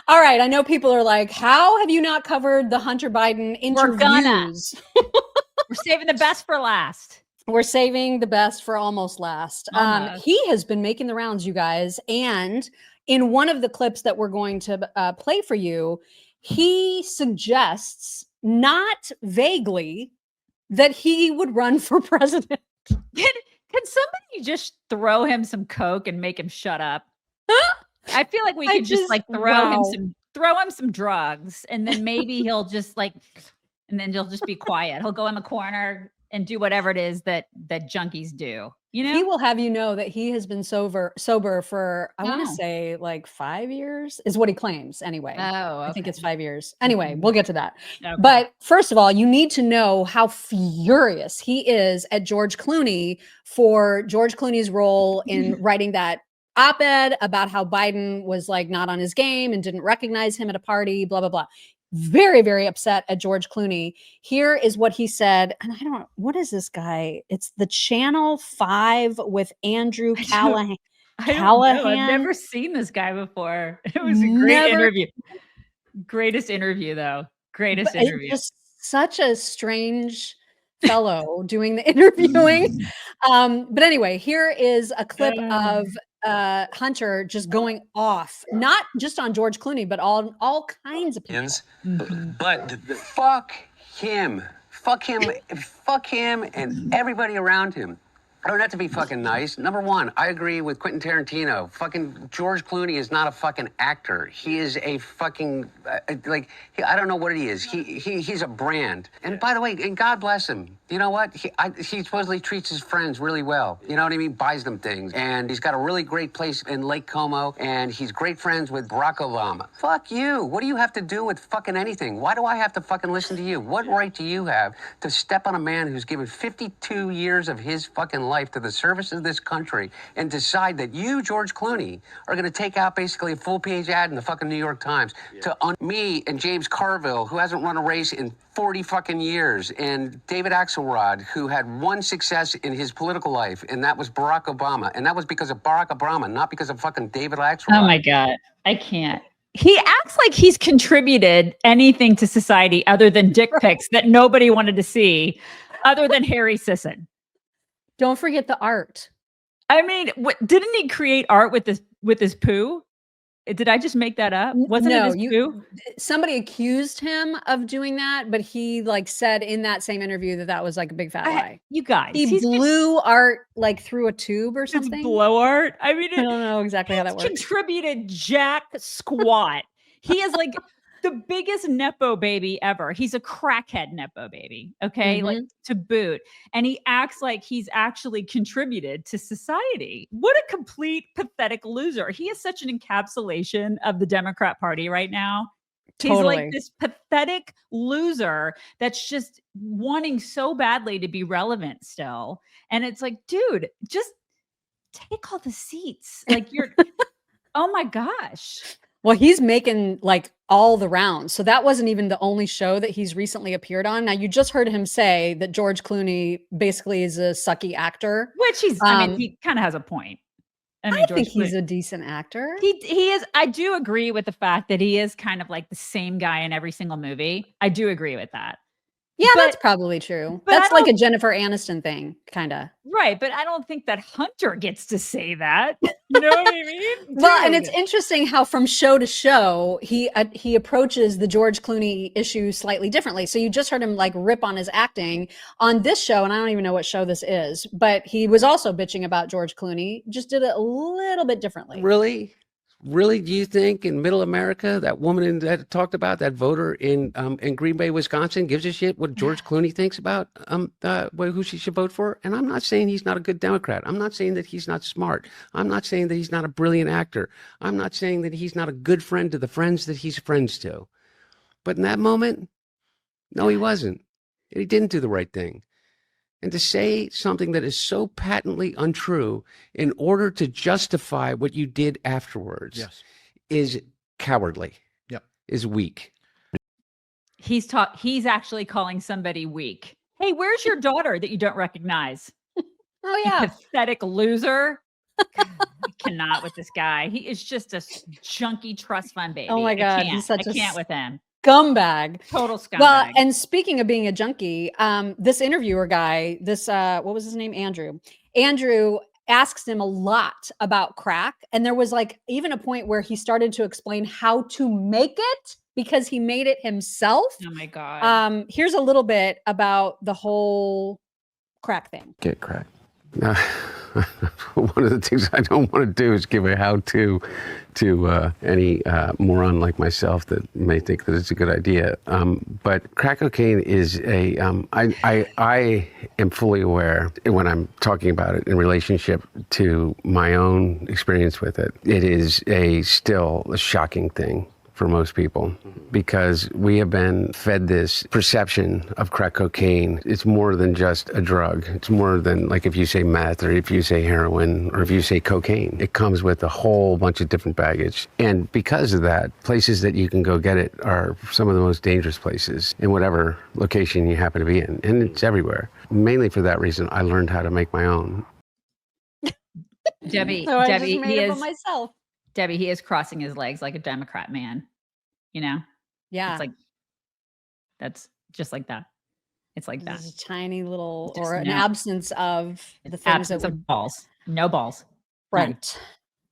All right. I know people are like, how have you not covered the Hunter Biden interviews? We're saving the best for last. We're saving the best for almost last. He has been making the rounds, you guys. And in one of the clips that we're going to play for you, he suggests, not vaguely, that he would run for president. Can somebody just throw him some coke and make him shut up? I feel like we could just like throw him some drugs, and then maybe he'll just like, and then he'll just be quiet. He'll go in the corner and do whatever it is that junkies do. You know, he will have you know that he has been sober for I want to say like 5 years is what he claims. Anyway, I think it's 5 years. Anyway, we'll get to that. Okay. But first of all, you need to know how furious he is at George Clooney for George Clooney's role in writing that op-ed about how Biden was like not on his game and didn't recognize him at a party, blah, blah, blah. Very, very upset at George Clooney. Here is what he said. And I don't know, what is this guy? It's the Channel 5 with Andrew Callahan. I've never seen this guy before. It was a great interview. Greatest interview, though. Greatest interview. Just such a strange fellow doing the interviewing. But anyway, here is a clip of Hunter just going off, not just on George Clooney, but all kinds of people. But fuck him, fuck him, and everybody around him. I don't have to be fucking nice. Number one, I agree with Quentin Tarantino. Fucking George Clooney is not a fucking actor. He is a fucking, I don't know what he is. He's a brand. And by the way, and God bless him. You know what? He supposedly treats his friends really well. You know what I mean? Buys them things. And he's got a really great place in Lake Como. And he's great friends with Barack Obama. Fuck you. What do you have to do with fucking anything? Why do I have to fucking listen to you? What right do you have to step on a man who's given 52 years of his fucking life to the service of this country and decide that you, George Clooney, are going to take out basically a full-page ad in the fucking New York Times to me and James Carville, who hasn't run a race in 40 fucking years, and David Axelrod, who had one success in his political life, and that was Barack Obama. And that was because of Barack Obama, not because of fucking David Axelrod. Oh my God. I can't. He acts like he's contributed anything to society other than dick pics that nobody wanted to see, other than Harry Sisson. Don't forget the art. I mean, didn't he create art with his poo? Did I just make that up? Wasn't it his poo? Somebody accused him of doing that, but he like said in that same interview that was like a big fat lie. You guys, he blew art like through a tube or something. Blow art. I mean, I don't know exactly how that works. Contributed jack squat. He is like the biggest Nepo baby ever. He's a crackhead Nepo baby. Okay. Like to boot. And he acts like he's actually contributed to society. What a complete pathetic loser. He is such an encapsulation of the Democrat Party right now. Totally. He's like this pathetic loser that's just wanting so badly to be relevant still. And it's like, dude, just take all the seats. Like you're, oh my gosh. Well, he's making like all the rounds. So that wasn't even the only show that he's recently appeared on. Now, you just heard him say that George Clooney basically is a sucky actor. Which I mean, he kind of has a point. I think he's a decent actor. He is. I do agree with the fact that he is kind of like the same guy in every single movie. I do agree with that. Yeah, that's probably true. That's like a Jennifer Aniston thing, kind of. Right, but I don't think that Hunter gets to say that. You know what I mean? Well, and it's interesting how from show to show, he approaches the George Clooney issue slightly differently. So you just heard him like rip on his acting on this show, and I don't even know what show this is, but he was also bitching about George Clooney, just did it a little bit differently. Really, do you think in middle America, that woman that talked about, that voter in Green Bay, Wisconsin, gives a shit what George Clooney thinks about who she should vote for? And I'm not saying he's not a good Democrat. I'm not saying that he's not smart. I'm not saying that he's not a brilliant actor. I'm not saying that he's not a good friend to the friends that he's friends to. But in that moment, no, he wasn't. He didn't do the right thing. And to say something that is so patently untrue in order to justify what you did afterwards is cowardly, is weak. He's actually calling somebody weak. Hey, where's your daughter that you don't recognize? Oh, yeah. You pathetic loser. God, I cannot with this guy. He is just a junkie trust fund baby. Oh my God. He's such I can't with him. Scumbag. Total scumbag. Well, and speaking of being a junkie, this interviewer guy, what was his name? Andrew asks him a lot about crack. And there was like even a point where he started to explain how to make it because he made it himself. Oh my God. Here's a little bit about the whole crack thing. Get crack. One of the things I don't want to do is give a how-to to any moron like myself that may think that it's a good idea. But crack cocaine is I am fully aware when I'm talking about it in relationship to my own experience with it. It is still a shocking thing for most people because we have been fed this perception of crack cocaine. It's more than just a drug. It's more than like if you say meth or if you say heroin or if you say cocaine. It comes with a whole bunch of different baggage. And because of that, places that you can go get it are some of the most dangerous places in whatever location you happen to be in. And it's everywhere. Mainly for that reason, I learned how to make my own. Debbie, So I just made it for myself. Debbie, he is crossing his legs like a Democrat man, you know? Yeah. It's like, that's just like that. It's like that. A tiny little, or an absence of the things of balls. No balls. Right.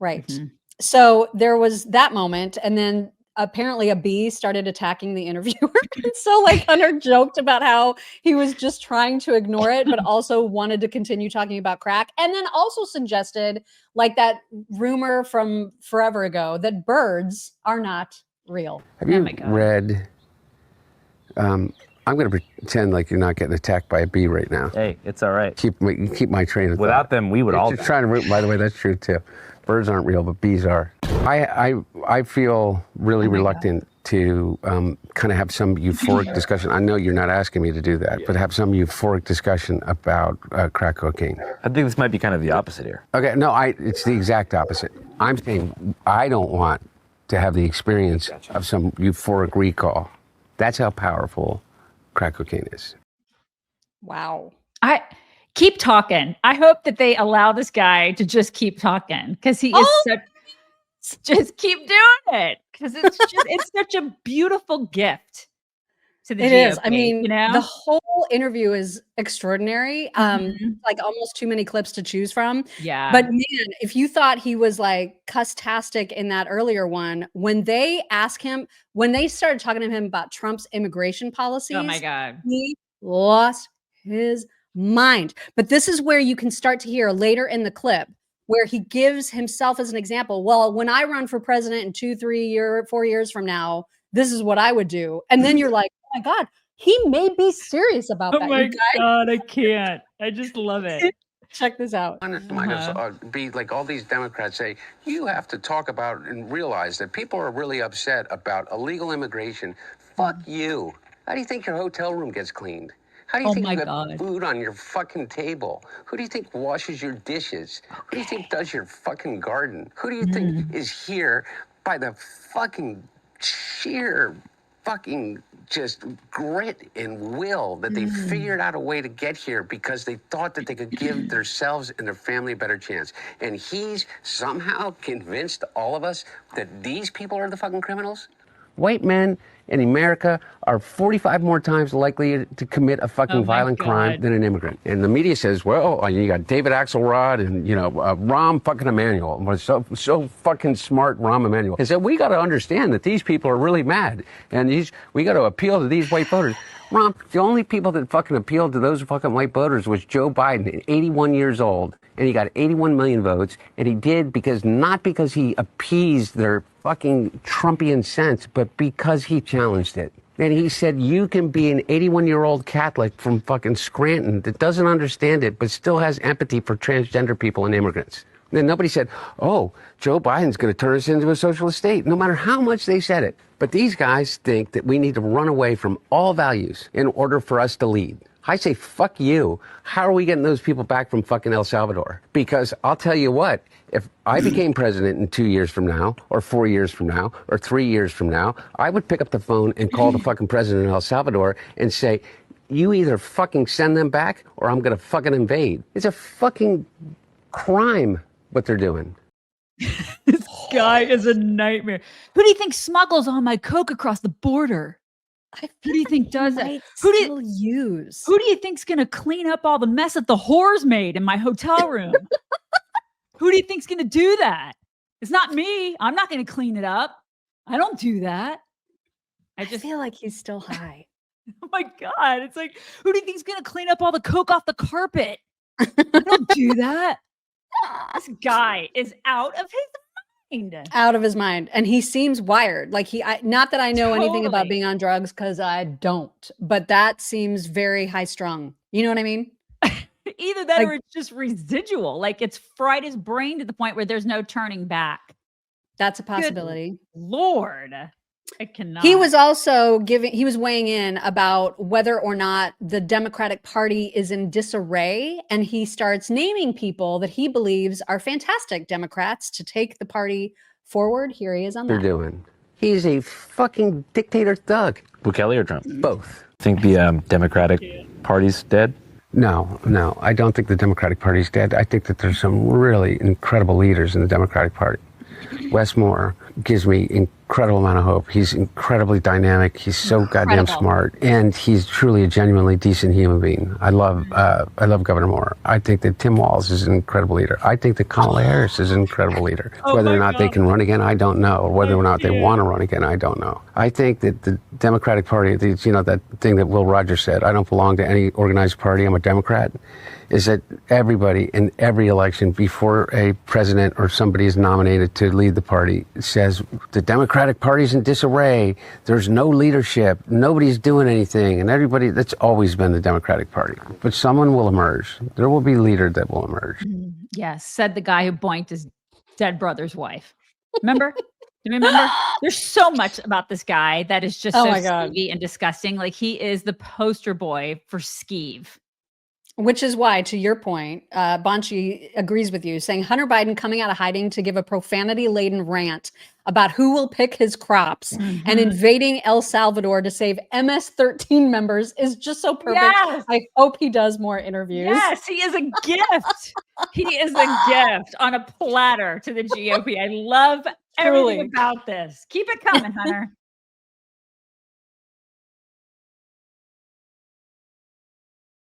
Right. Mm-hmm. So there was that moment. And then apparently a bee started attacking the interviewer. So like Hunter joked about how he was just trying to ignore it, but also wanted to continue talking about crack. And then also suggested like that rumor from forever ago that birds are not real. Have you read, I'm going to pretend like you're not getting attacked by a bee right now. Hey, it's all right. Keep my train of thought. Without them, we would all just trying to, by the way, that's true too. Birds aren't real, but bees are. I feel really reluctant to kind of have some euphoric discussion. I know you're not asking me to do that, but have some euphoric discussion about crack cocaine. I think this might be kind of the opposite here. Okay, no, it's the exact opposite. I'm saying I don't want to have the experience of some euphoric recall. That's how powerful crack cocaine is. Wow. Keep talking. I hope that they allow this guy to just keep talking because he is just keep doing it because it's such a beautiful gift to the GOP. It is. I mean, the whole interview is extraordinary. Like almost too many clips to choose from. Yeah. But man, if you thought he was like cuss-tastic in that earlier one, when they started talking to him about Trump's immigration policies, oh my God, he lost his mind. But this is where you can start to hear later in the clip where he gives himself as an example. Well, when I run for president in 2, 3 4 years from now, this is what I would do. And then you're like, oh my God, he may be serious about that. Oh my God, I can't. I just love it. Check this out. Be like all these Democrats say, you have to talk about and realize that people are really upset about illegal immigration. Fuck you. How do you think your hotel room gets cleaned? How do you think you got food on your fucking table? Who do you think washes your dishes? Who do you think does your fucking garden? Who do you think is here by the fucking sheer fucking just grit and will that they figured out a way to get here because they thought that they could give themselves and their family a better chance. And he's somehow convinced all of us that these people are the fucking criminals? White men in America are 45 more times likely to commit a fucking violent crime than an immigrant. And the media says, well, you got David Axelrod and, Rahm fucking Emanuel. So fucking smart, Rahm Emanuel. He said, we got to understand that these people are really mad. And we got to appeal to these white voters. Rahm, the only people that fucking appealed to those fucking white voters was Joe Biden, 81 years old. And he got 81 million votes. And he did not because he appeased their fucking Trumpian sense, but because he challenged it. And he said, you can be an 81-year-old Catholic from fucking Scranton that doesn't understand it, but still has empathy for transgender people and immigrants. And then nobody said, oh, Joe Biden's going to turn us into a socialist state, no matter how much they said it. But these guys think that we need to run away from all values in order for us to lead. I say, fuck you. How are we getting those people back from fucking El Salvador? Because I'll tell you what, if I became president in 2 years from now, or 4 years from now, or 3 years from now, I would pick up the phone and call the fucking president of El Salvador and say, you either fucking send them back or I'm going to fucking invade. It's a fucking crime what they're doing. guy is a nightmare. Who do you think smuggles all my coke across the border? Who do you think does that? Who do you think's gonna clean up all the mess that the whores made in my hotel room? Who do you think's gonna do that? It's not me. I'm not gonna clean it up. I don't do that. I just feel like he's still high. Oh my God. It's like, who do you think's gonna clean up all the coke off the carpet? I don't do that. This guy is out of his mind. Out of his mind. And he seems wired. Like not that I know anything about being on drugs, because I don't, but that seems very high strung. You know what I mean? Either that or it's just residual. Like it's fried his brain to the point where there's no turning back. That's a possibility. Good Lord. I cannot. He was also he was weighing in about whether or not the Democratic Party is in disarray. And he starts naming people that he believes are fantastic Democrats to take the party forward. Here he is on that. They're doing. He's a fucking dictator thug. Bukele or Trump? Both. Think the Democratic Party's dead? No, I don't think the Democratic Party's dead. I think that there's some really incredible leaders in the Democratic Party. Wes Moore gives me incredible amount of hope. He's incredibly dynamic. He's so goddamn smart, and he's truly a genuinely decent human being. I love Governor Moore. I think that Tim Walz is an incredible leader. I think that Kamala Harris is an incredible leader. Whether or not they can run again, I don't know. Whether or not they want to run again, I don't know. I think that the Democratic Party, that thing that Will Rogers said, I don't belong to any organized party, I'm a Democrat, is that everybody in every election before a president or somebody is nominated to lead the party says the Democratic Party's in disarray, there's no leadership, nobody's doing anything, and everybody, that's always been the Democratic Party. But someone will emerge. There will be a leader that will emerge. Yes, said the guy who boinked his dead brother's wife. Remember? Do you remember? There's so much about this guy that is just so skeevy and disgusting. Like he is the poster boy for skeeve. Which is why, to your point, Banshi agrees with you, saying Hunter Biden coming out of hiding to give a profanity-laden rant about who will pick his crops and invading El Salvador to save MS-13 members is just so perfect. Yes. I hope he does more interviews. Yes, he is a gift. He is a gift on a platter to the GOP. I love everything about this. Keep it coming, Hunter.